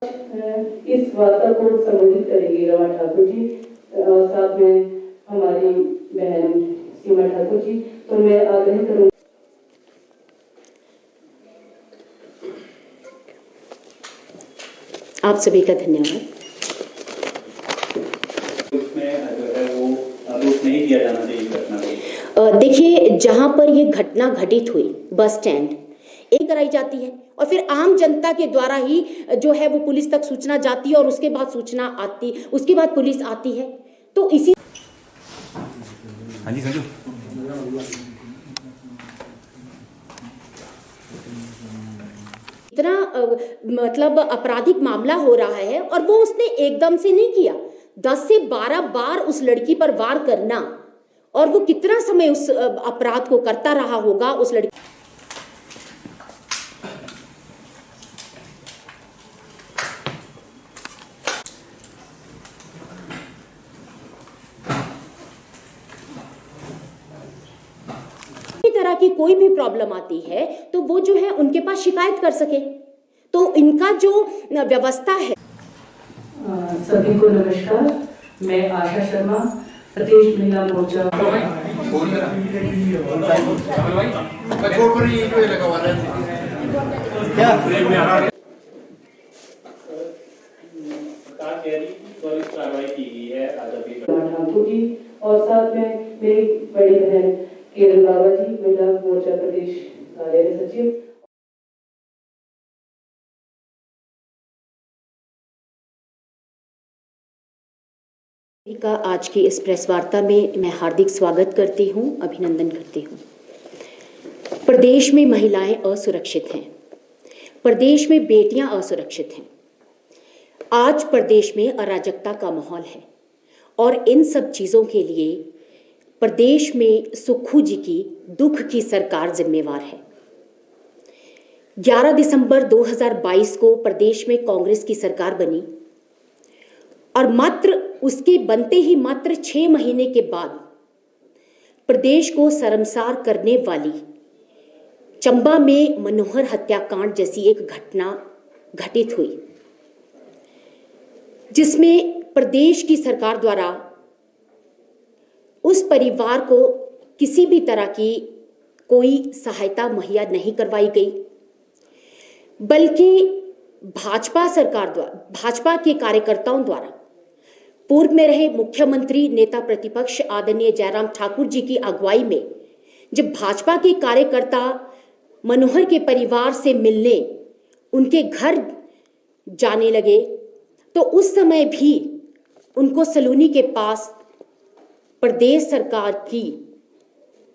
इस वार्ता को संबोधित करेंगी रमा ठाकुर जी, साथ में हमारी बहन सीमा ठाकुर जी। तो मैं आग्रह करूंगी। आप सभी का धन्यवाद। नहीं किया जाना चाहिए घटना। देखिए, जहां पर ये घटना घटित हुई बस स्टैंड एक कराई जाती है और फिर आम जनता के द्वारा ही जो है वो पुलिस तक सूचना जाती है और उसके बाद सूचना आती, उसके बाद पुलिस आती है। तो इसी हाँ जी संजू, इतना मतलब आपराधिक मामला हो रहा है और वो उसने एकदम से नहीं किया। 10 से 12 बार उस लड़की पर वार करना, और वो कितना समय उस अपराध को करता रहा होगा उस लड़की। तरह की कोई भी प्रॉब्लम आती है तो वो जो है उनके पास शिकायत कर सके। तो इनका जो व्यवस्था है। सभी को नमस्कार। मैं आशा शर्मा, प्रदेश महिला मोर्चा। कार्रवाई की गई है ठाकुर जी और साथ में मेरी बड़ी बहन किरण बाबा जी, महिला मोर्चा प्रदेश कार्यालय सचिव। का आज की इस प्रेस वार्ता में मैं हार्दिक स्वागत करती हूं, अभिनंदन करती हूं। प्रदेश में महिलाएं असुरक्षित हैं, प्रदेश में बेटियां असुरक्षित हैं। आज प्रदेश में अराजकता का माहौल है और इन सब चीजों के लिए प्रदेश में सुक्खू जी की दुख की सरकार जिम्मेवार है। 11 दिसंबर 2022 को प्रदेश में कांग्रेस की सरकार बनी और मात्र उसके बनते ही मात्र 6 महीने के बाद प्रदेश को शर्मसार करने वाली चंबा में मनोहर हत्याकांड जैसी एक घटना घटित हुई, जिसमें प्रदेश की सरकार द्वारा उस परिवार को किसी भी तरह की कोई सहायता मुहैया नहीं करवाई गई, बल्कि भाजपा सरकार द्वारा, भाजपा के कार्यकर्ताओं द्वारा पूर्व में रहे मुख्यमंत्री नेता प्रतिपक्ष आदरणीय जयराम ठाकुर जी की अगुवाई में जब भाजपा के कार्यकर्ता मनोहर के परिवार से मिलने उनके घर जाने लगे, तो उस समय भी उनको सलूनी के पास प्रदेश सरकार की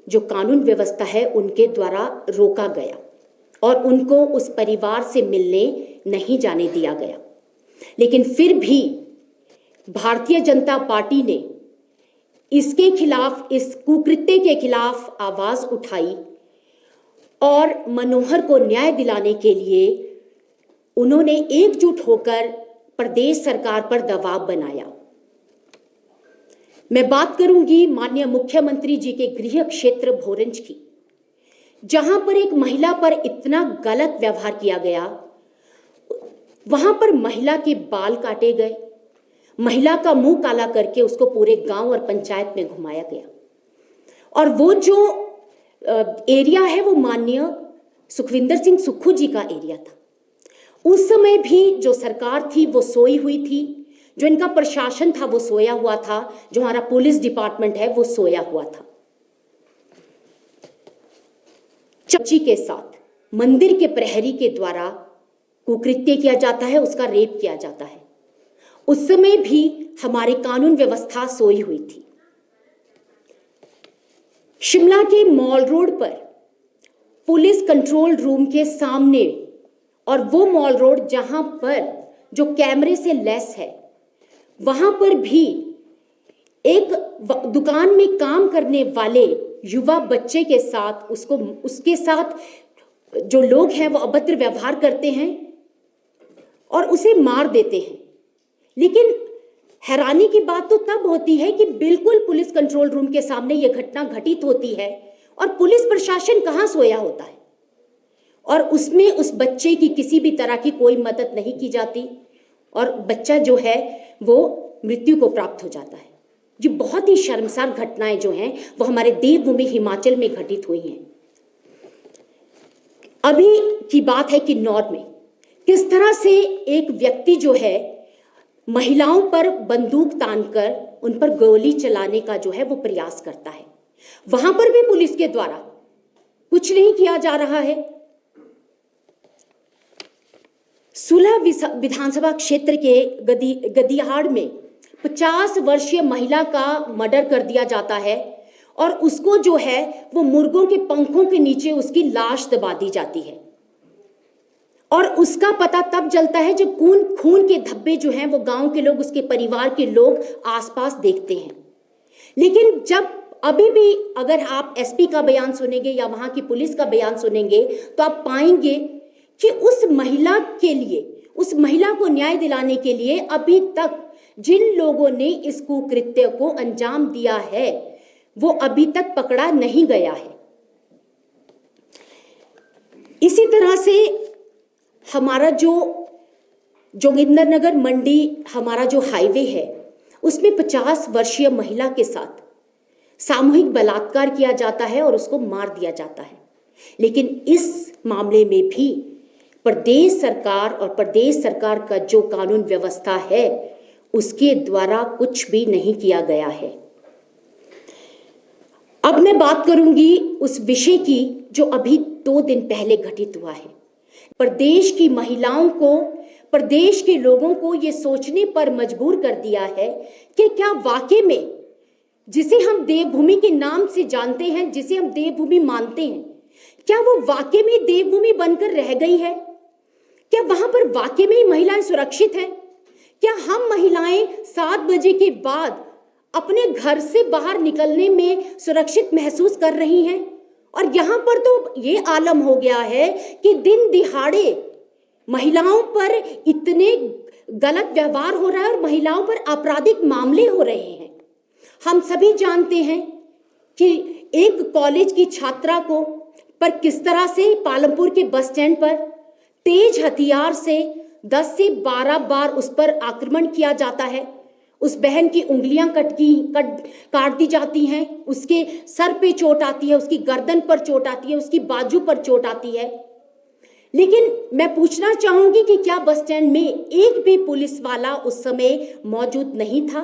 जो कानून व्यवस्था है उनके द्वारा रोका गया और उनको उस परिवार से मिलने नहीं जाने दिया गया। लेकिन फिर भी भारतीय जनता पार्टी ने इसके खिलाफ, इस कुकृत्य के खिलाफ आवाज उठाई और मनोहर को न्याय दिलाने के लिए उन्होंने एकजुट होकर प्रदेश सरकार पर दबाव बनाया। मैं बात करूंगी माननीय मुख्यमंत्री जी के गृह क्षेत्र भोरंज की, जहां पर एक महिला पर इतना गलत व्यवहार किया गया। वहां पर महिला के बाल काटे गए, महिला का मुंह काला करके उसको पूरे गांव और पंचायत में घुमाया गया। और वो जो एरिया है वो माननीय सुखविंदर सिंह सुक्खू जी का एरिया था। उस समय भी जो सरकार थी वो सोई हुई थी, जो इनका प्रशासन था वो सोया हुआ था, जो हमारा पुलिस डिपार्टमेंट है वो सोया हुआ था। बच्ची के साथ मंदिर के प्रहरी के द्वारा कुकृत्य किया जाता है, उसका रेप किया जाता है। उस समय भी हमारी कानून व्यवस्था सोई हुई थी। शिमला के मॉल रोड पर पुलिस कंट्रोल रूम के सामने, और वो मॉल रोड जहां पर जो कैमरे से लैस है, वहां पर भी एक दुकान में काम करने वाले युवा बच्चे के साथ उसके साथ जो लोग हैं वो अभद्र व्यवहार करते हैं और उसे मार देते हैं। लेकिन हैरानी की बात तो तब होती है कि बिल्कुल पुलिस कंट्रोल रूम के सामने यह घटना घटित होती है और पुलिस प्रशासन कहां सोया होता है और उसमें उस बच्चे की किसी भी तरह की कोई मदद नहीं की जाती। और बच्चा जो है वो मृत्यु को प्राप्त हो जाता है। ये बहुत ही शर्मसार घटनाएं जो हैं वो हमारे देवभूमि हिमाचल में घटित हुई हैं। अभी की बात है किन्नौर में किस तरह से एक व्यक्ति जो है महिलाओं पर बंदूक तानकर उन पर गोली चलाने का जो है वो प्रयास करता है। वहां पर भी पुलिस के द्वारा कुछ नहीं किया जा रहा है। सुलह विधानसभा क्षेत्र के गदिहाड़ में 50 वर्षीय महिला का मर्डर कर दिया जाता है और उसको जो है वो मुर्गों के पंखों के नीचे उसकी लाश दबा दी जाती है और उसका पता तब चलता है जब खून के धब्बे जो हैं वो गांव के लोग, उसके परिवार के लोग आसपास देखते हैं। लेकिन जब अभी भी अगर आप एसपी का बयान सुनेंगे या वहां की पुलिस का बयान सुनेंगे तो आप पाएंगे कि उस महिला के लिए, उस महिला को न्याय दिलाने के लिए अभी तक जिन लोगों ने इस कुकृत्य को अंजाम दिया है वो अभी तक पकड़ा नहीं गया है। इसी तरह से हमारा जो जोगिंदरनगर मंडी हमारा जो हाईवे है उसमें 50 वर्षीय महिला के साथ सामूहिक बलात्कार किया जाता है और उसको मार दिया जाता है। लेकिन इस मामले में भी प्रदेश सरकार और प्रदेश सरकार का जो कानून व्यवस्था है उसके द्वारा कुछ भी नहीं किया गया है। अब मैं बात करूंगी उस विषय की जो अभी 2 दिन पहले घटित हुआ है। प्रदेश की महिलाओं को, प्रदेश के लोगों को ये सोचने पर मजबूर कर दिया है कि क्या वाकई में जिसे हम देवभूमि के नाम से जानते हैं, जिसे हम देवभूमि मानते हैं, क्या वो वाकई में देवभूमि बनकर रह गई है? क्या वहां पर वाकई में महिलाएं सुरक्षित हैं? क्या हम महिलाएं 7 बजे के बाद अपने घर से बाहर निकलने में सुरक्षित महसूस कर रही हैं? और यहां पर तो ये आलम हो गया है कि दिन दिहाड़े महिलाओं पर इतने गलत व्यवहार हो रहा है और महिलाओं पर आपराधिक मामले हो रहे हैं। हम सभी जानते हैं कि एक कॉलेज की छात्रा को पर किस तरह से पालमपुर के बस स्टैंड पर तेज हथियार से 10 से 12 बार उस पर आक्रमण किया जाता है। उस बहन की उंगलियां काट दी जाती हैं, उसके सर पे चोट आती है, उसकी गर्दन पर चोट आती है, उसकी बाजू पर चोट आती है। लेकिन मैं पूछना चाहूंगी कि क्या बस स्टैंड में एक भी पुलिस वाला उस समय मौजूद नहीं था?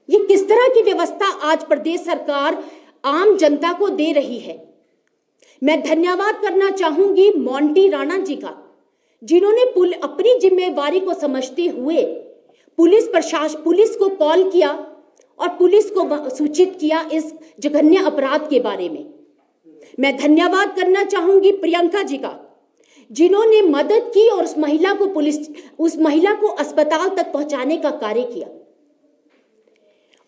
ये किस तरह की व्यवस्था आज प्रदेश सरकार आम जनता को दे रही है? मैं धन्यवाद करना चाहूंगी मोंटी राणा जी का, जिन्होंने अपनी जिम्मेवारी को समझते हुए पुलिस को कॉल किया और पुलिस को सूचित किया इस जघन्य अपराध के बारे में। मैं धन्यवाद करना चाहूंगी प्रियंका जी का, जिन्होंने मदद की और उस महिला को अस्पताल तक पहुंचाने का कार्य किया।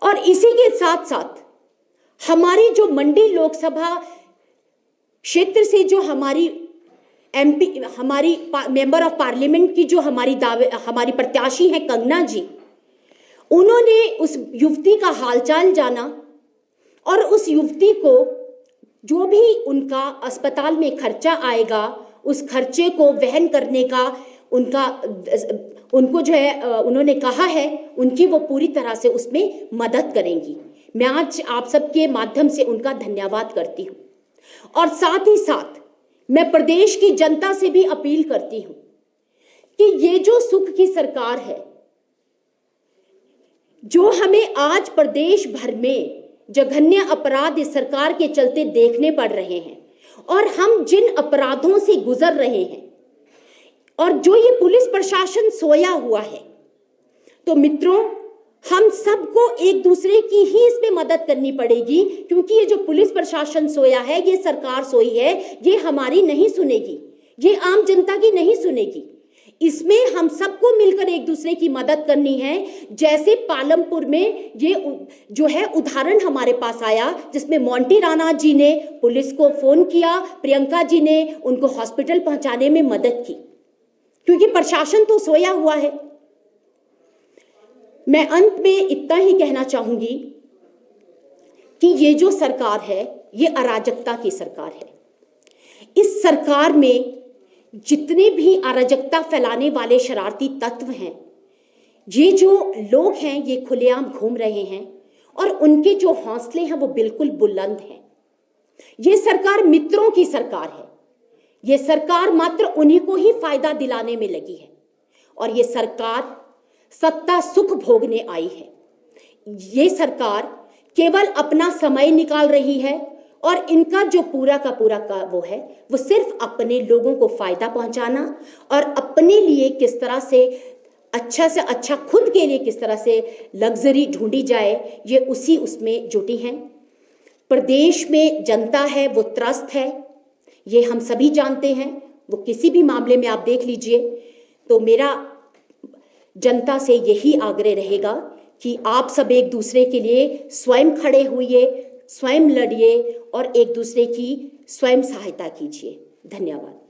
और इसी के साथ साथ हमारी जो मंडी लोकसभा क्षेत्र से जो हमारी एमपी, हमारी मेंबर ऑफ पार्लियामेंट की जो हमारी प्रत्याशी हैं कंगना जी, उन्होंने उस युवती का हालचाल जाना और उस युवती को जो भी उनका अस्पताल में खर्चा आएगा उस खर्चे को वहन करने का उनको जो है उन्होंने कहा है उनकी वो पूरी तरह से उसमें मदद करेंगी। मैं आज आप सबके माध्यम से उनका धन्यवाद करती हूँ और साथ ही साथ मैं प्रदेश की जनता से भी अपील करती हूं कि ये जो सुख की सरकार है, जो हमें आज प्रदेश भर में जघन्य अपराध इस सरकार के चलते देखने पड़ रहे हैं और हम जिन अपराधों से गुजर रहे हैं और जो ये पुलिस प्रशासन सोया हुआ है, तो मित्रों हम सबको एक दूसरे की ही इसमें मदद करनी पड़ेगी, क्योंकि ये जो पुलिस प्रशासन सोया है, ये सरकार सोई है, ये हमारी नहीं सुनेगी, ये आम जनता की नहीं सुनेगी। इसमें हम सबको मिलकर एक दूसरे की मदद करनी है। जैसे पालमपुर में ये जो है उदाहरण हमारे पास आया, जिसमें मोंटी राणा जी ने पुलिस को फोन किया, प्रियंका जी ने उनको हॉस्पिटल पहुंचाने में मदद की, क्योंकि प्रशासन तो सोया हुआ है। मैं अंत में इतना ही कहना चाहूंगी कि ये जो सरकार है ये अराजकता की सरकार है। इस सरकार में जितने भी अराजकता फैलाने वाले शरारती तत्व हैं, ये जो लोग हैं ये खुलेआम घूम रहे हैं और उनके जो हौसले हैं वो बिल्कुल बुलंद हैं। ये सरकार मित्रों की सरकार है। ये सरकार मात्र उन्हीं को ही फायदा दिलाने में लगी है और ये सरकार सत्ता सुख भोगने आई है। ये सरकार केवल अपना समय निकाल रही है और इनका जो पूरा का वो है वो सिर्फ अपने लोगों को फायदा पहुंचाना और अपने लिए किस तरह से अच्छा खुद के लिए किस तरह से लग्जरी ढूंढी जाए, ये उसमें जुटी हैं। प्रदेश में जनता है वो त्रस्त है, ये हम सभी जानते हैं। वो किसी भी मामले में आप देख लीजिए। तो मेरा जनता से यही आग्रह रहेगा कि आप सब एक दूसरे के लिए स्वयं खड़े होइए, स्वयं लड़िए और एक दूसरे की स्वयं सहायता कीजिए। धन्यवाद।